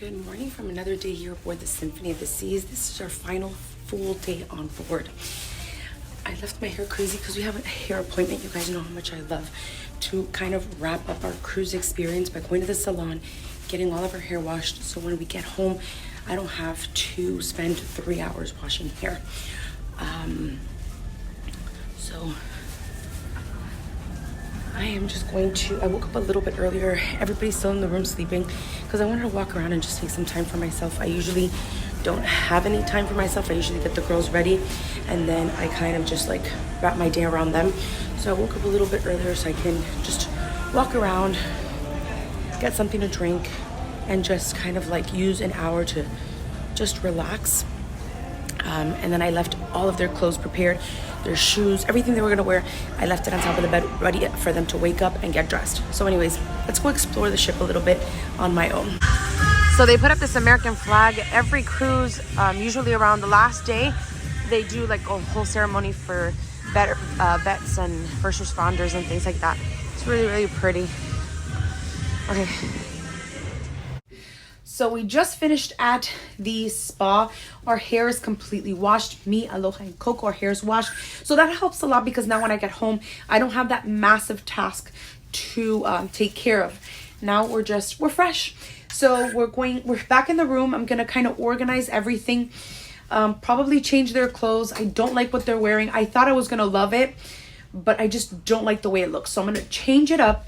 Good morning from another day here aboard the Symphony of the Seas. This is our final full day on board. I left my hair crazy because we have a hair appointment. You guys know how much I love to kind of wrap up our cruise experience by going to the salon, getting all of our hair washed, so when we get home, I don't have to spend 3 hours washing hair. So I am just going to, I woke up a little bit earlier. Everybody's still in the room sleeping because I wanted to walk around and just take some time for myself. I usually don't have any time for myself. I usually get the girls ready and then I kind of just like wrap my day around them. So I woke up a little bit earlier so I can just walk around, get something to drink, and just kind of like use an hour to just relax. And then I left all of their clothes prepared, their shoes, everything they were gonna wear. I left it on top of the bed ready for them to wake up and get dressed. So anyways, let's go explore the ship a little bit on my own. So they put up this American flag every cruise, usually around the last day. They do like a whole ceremony for vets and first responders and things like that. It's really, really pretty. Okay. So we just finished at the spa. Our hair is completely washed. Me, Aloha, and Coco, our hair is washed. So that helps a lot because now when I get home, I don't have that massive task to take care of. Now we're fresh. So we're back in the room. I'm gonna kind of organize everything. Probably change their clothes. I don't like what they're wearing. I thought I was gonna love it, but I just don't like the way it looks. So I'm gonna change it up.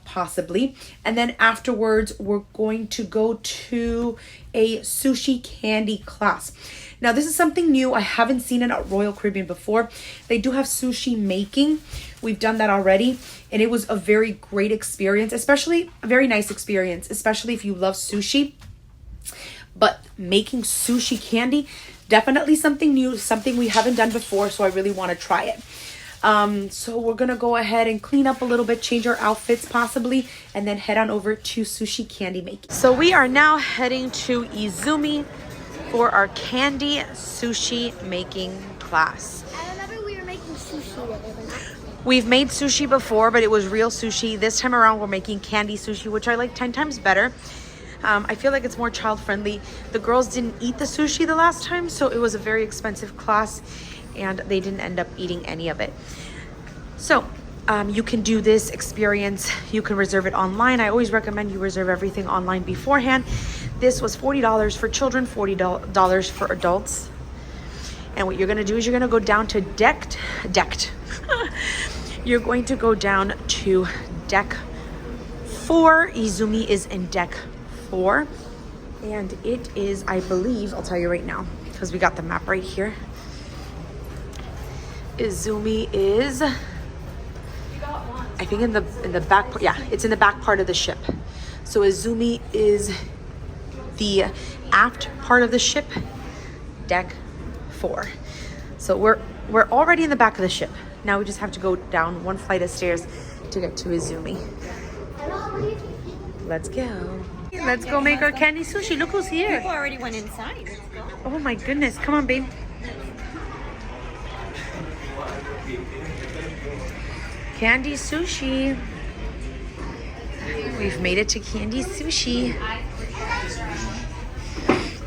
Possibly, and then afterwards we're going to go to a sushi candy class. Now this is something new. I haven't seen it at Royal Caribbean before. They do have sushi making. We've done that already and it was a very great experience, especially a very nice experience, especially if you love sushi. But making sushi candy, definitely something new, something we haven't done before, so I really want to try it. So we're gonna go ahead and clean up a little bit, change our outfits possibly, and then head on over to sushi candy making. So we are now heading to Izumi for our candy sushi making class. I remember we were making sushi the other night. We've made sushi before, but it was real sushi. This time around we're making candy sushi, which I like 10 times better. I feel like it's more child friendly. The girls didn't eat the sushi the last time, so it was a very expensive class and they didn't end up eating any of it. So you can do this experience. You can reserve it online. I always recommend you reserve everything online beforehand. This was $40 for children, $40 for adults. And what you're gonna do is you're gonna go down to decked. You're going to go down to deck 4. Izumi is in deck 4. And it is, I believe, I'll tell you right now, because we got the map right here. Izumi is, I think in the back, yeah, it's in the back part of the ship. So Izumi is the aft part of the ship, deck 4. So we're already in the back of the ship. Now we just have to go down one flight of stairs to get to Izumi. Let's go. Let's go make our candy sushi. Look who's here. People already went inside. Let's go. Oh my goodness. Come on, babe. Candy sushi. We've made it to candy sushi.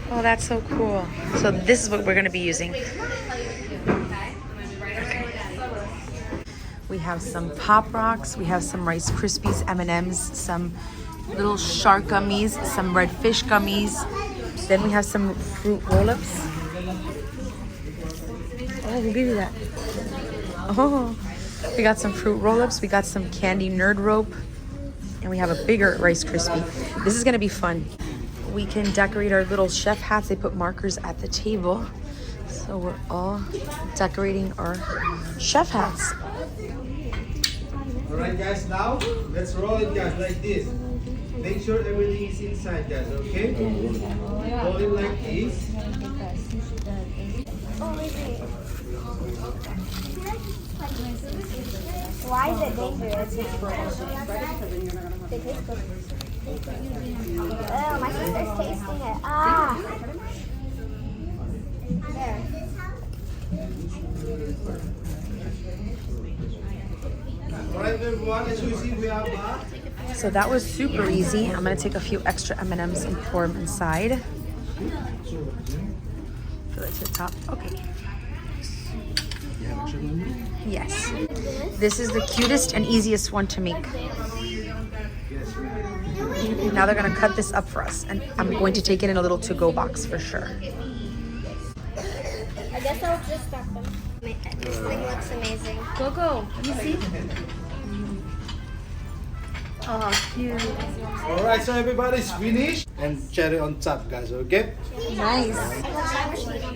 Oh, that's so cool. So this is what we're going to be using. Okay. We have some Pop Rocks. We have some Rice Krispies, M&Ms, some little shark gummies, some red fish gummies. Then we have some fruit roll-ups. Oh, who gave you that? Oh, we got some fruit roll-ups. We got some candy nerd rope. And we have a bigger Rice Krispie. This is gonna be fun. We can decorate our little chef hats. They put markers at the table. So we're all decorating our chef hats. All right, guys, now let's roll it, guys, like this. Make sure everything is inside, guys, okay? Hold it like this. Why is it dangerous? Oh, my sister's tasting it. Ah. There. All right, everyone, as you see, we have So that was super easy. I'm gonna take a few extra M&Ms and pour them inside. Fill it to the top. Okay. Yes. This is the cutest and easiest one to make. Now they're gonna cut this up for us, and I'm going to take it in a little to-go box for sure. I guess I'll just stop them. This thing looks amazing. Go. Let me see. Oh, cute. All right, so everybody's finished. And cherry on top, guys, okay? Nice.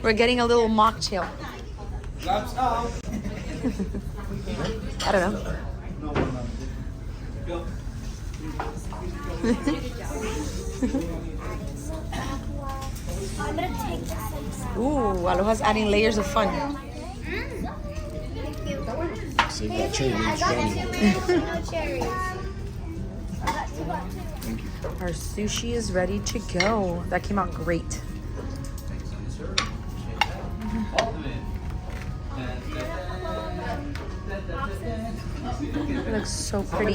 We're getting a little mocktail. Claps out. I don't know. Go. I'm gonna take this. Ooh, Aloha's adding layers of fun. So you got cherry. I got two. No cherries. Our sushi is ready to go. That came out great. It looks so pretty.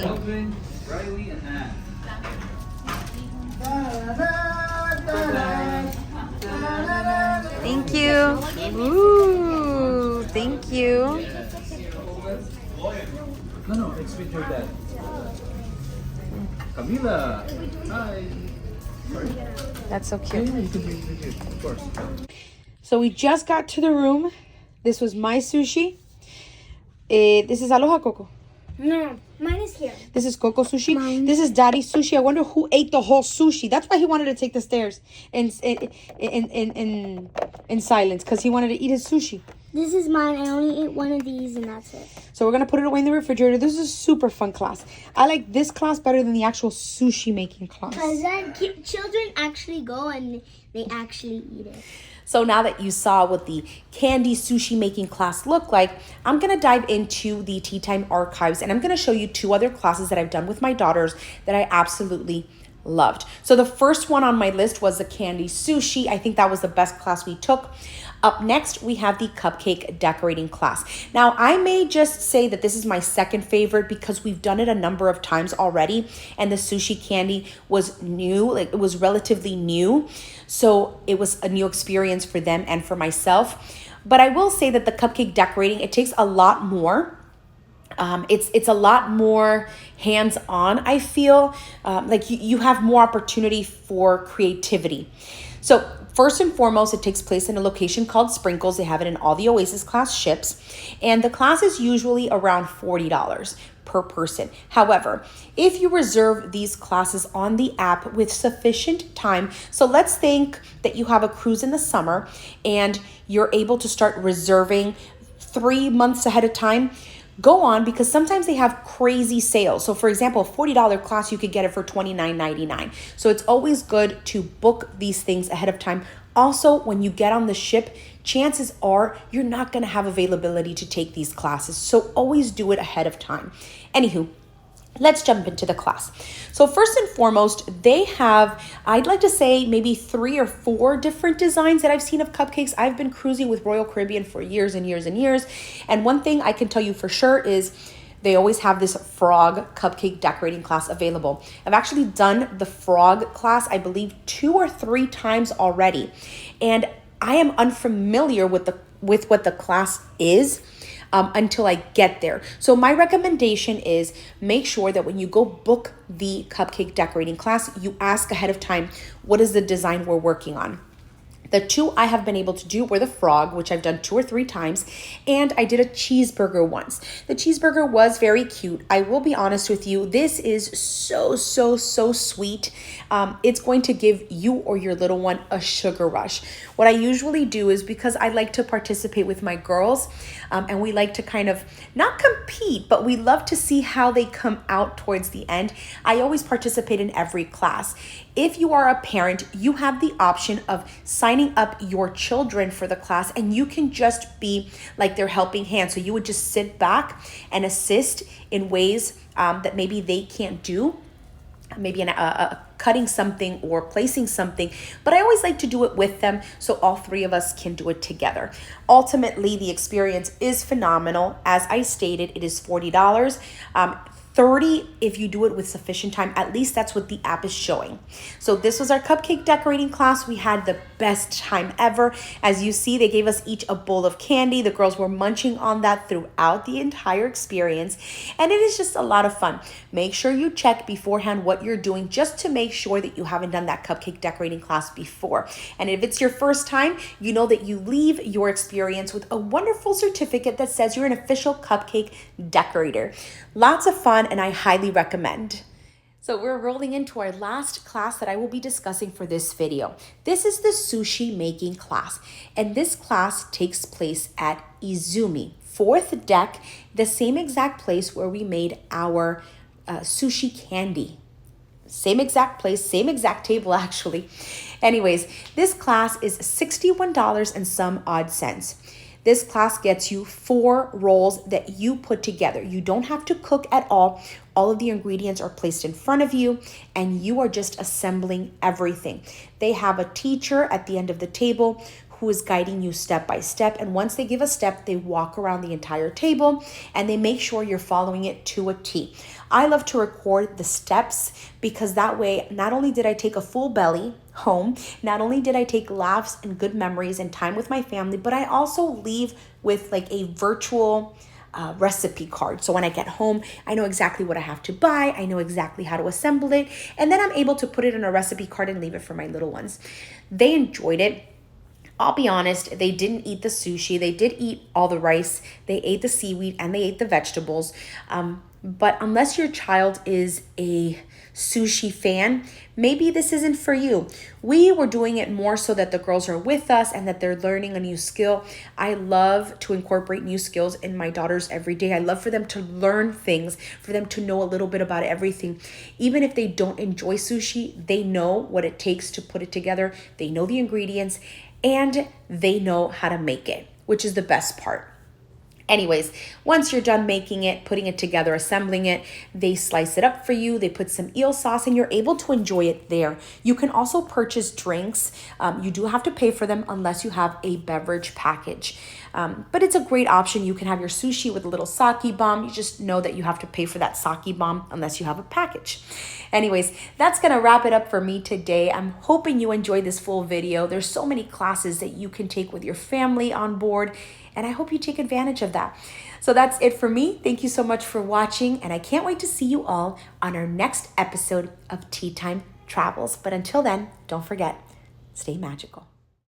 Thank you. Ooh, thank you. No, it's with your dad. Camila. Hi. That's so cute. You can be with you, of course. So we just got to the room. This was my sushi. This is Aloha Coco. No, mine is here. This is Coco sushi. Mine. This is Daddy's sushi. I wonder who ate the whole sushi. That's why he wanted to take the stairs in silence, because he wanted to eat his sushi. This is mine. I only ate one of these and that's it. So we're gonna put it away in the refrigerator. This is a super fun class. I like this class better than the actual sushi making class. Because then children actually go and they actually eat it. So now that you saw what the candy sushi making class looked like, I'm gonna dive into the Tea Time archives, and I'm gonna show you 2 other classes that I've done with my daughters that I absolutely loved. So the first one on my list was the candy sushi. I think that was the best class we took. Up next, we have the cupcake decorating class. Now, I may just say that this is my second favorite because we've done it a number of times already, and the sushi candy was new, like it was relatively new. So it was a new experience for them and for myself. But I will say that the cupcake decorating, it takes a lot more. It's a lot more hands-on, I feel. Like you have more opportunity for creativity. So first and foremost, it takes place in a location called Sprinkles. They have it in all the Oasis class ships. And the class is usually around $40 per person. However, if you reserve these classes on the app with sufficient time, so let's think that you have a cruise in the summer and you're able to start reserving 3 months ahead of time, go on, because sometimes they have crazy sales. So for example, a $40 class, you could get it for $29.99. So it's always good to book these things ahead of time. Also, when you get on the ship, chances are you're not going to have availability to take these classes. So always do it ahead of time. Anywho, let's jump into the class. So first and foremost, they have, I'd like to say maybe 3 or 4 different designs that I've seen of cupcakes. I've been cruising with Royal Caribbean for years and years and years. And one thing I can tell you for sure is they always have this frog cupcake decorating class available. I've actually done the frog class, I believe 2 or 3 times already. And I am unfamiliar with what the class is. Until I get there. So my recommendation is make sure that when you go book the cupcake decorating class, you ask ahead of time, what is the design we're working on? The 2 I have been able to do were the frog, which I've done 2 or 3 times, and I did a cheeseburger once. The cheeseburger was very cute. I will be honest with you, this is so sweet. It's going to give you or your little one a sugar rush. What I usually do is, because I like to participate with my girls, and we like to kind of not compete, but we love to see how they come out towards the end. I always participate in every class. If you are a parent, you have the option of signing up your children for the class, and you can just be like their helping hand. So you would just sit back and assist in ways that maybe they can't do, maybe cutting something or placing something, but I always like to do it with them so all 3 of us can do it together. Ultimately, the experience is phenomenal. As I stated, it is $40. 30 if you do it with sufficient time. At least that's what the app is showing. So this was our cupcake decorating class. We had the best time ever. As you see, they gave us each a bowl of candy. The girls were munching on that throughout the entire experience. And it is just a lot of fun. Make sure you check beforehand what you're doing just to make sure that you haven't done that cupcake decorating class before. And if it's your first time, you know that you leave your experience with a wonderful certificate that says you're an official cupcake decorator. Lots of fun, and I highly recommend. So we're rolling into our last class that I will be discussing for this video. This is the sushi making class, and this class takes place at Izumi, 4th deck, the same exact place where we made our sushi candy. Same exact place, same exact table actually. Anyways, this class is $61 and some odd cents. This class gets you 4 rolls that you put together. You don't have to cook at all. All of the ingredients are placed in front of you and you are just assembling everything. They have a teacher at the end of the table who is guiding you step by step. And once they give a step, they walk around the entire table and they make sure you're following it to a T. I love to record the steps because that way, not only did I take a full belly home, not only did I take laughs and good memories and time with my family, but I also leave with like a virtual recipe card. So when I get home, I know exactly what I have to buy. I know exactly how to assemble it. And then I'm able to put it in a recipe card and leave it for my little ones. They enjoyed it. I'll be honest, they didn't eat the sushi. They did eat all the rice. They ate the seaweed and they ate the vegetables. But unless your child is a sushi fan, maybe this isn't for you. We were doing it more so that the girls are with us and that they're learning a new skill. I love to incorporate new skills in my daughters every day. I love for them to learn things, for them to know a little bit about everything. Even if they don't enjoy sushi, they know what it takes to put it together. They know the ingredients and they know how to make it, which is the best part. Anyways, once you're done making it, putting it together, assembling it, they slice it up for you. They put some eel sauce and you're able to enjoy it there. You can also purchase drinks. You do have to pay for them unless you have a beverage package. But it's a great option. You can have your sushi with a little sake bomb. You just know that you have to pay for that sake bomb unless you have a package. Anyways, that's going to wrap it up for me today. I'm hoping you enjoyed this full video. There's so many classes that you can take with your family on board, and I hope you take advantage of that. So that's it for me. Thank you so much for watching, and I can't wait to see you all on our next episode of Tea Time Travels. But until then, don't forget, stay magical.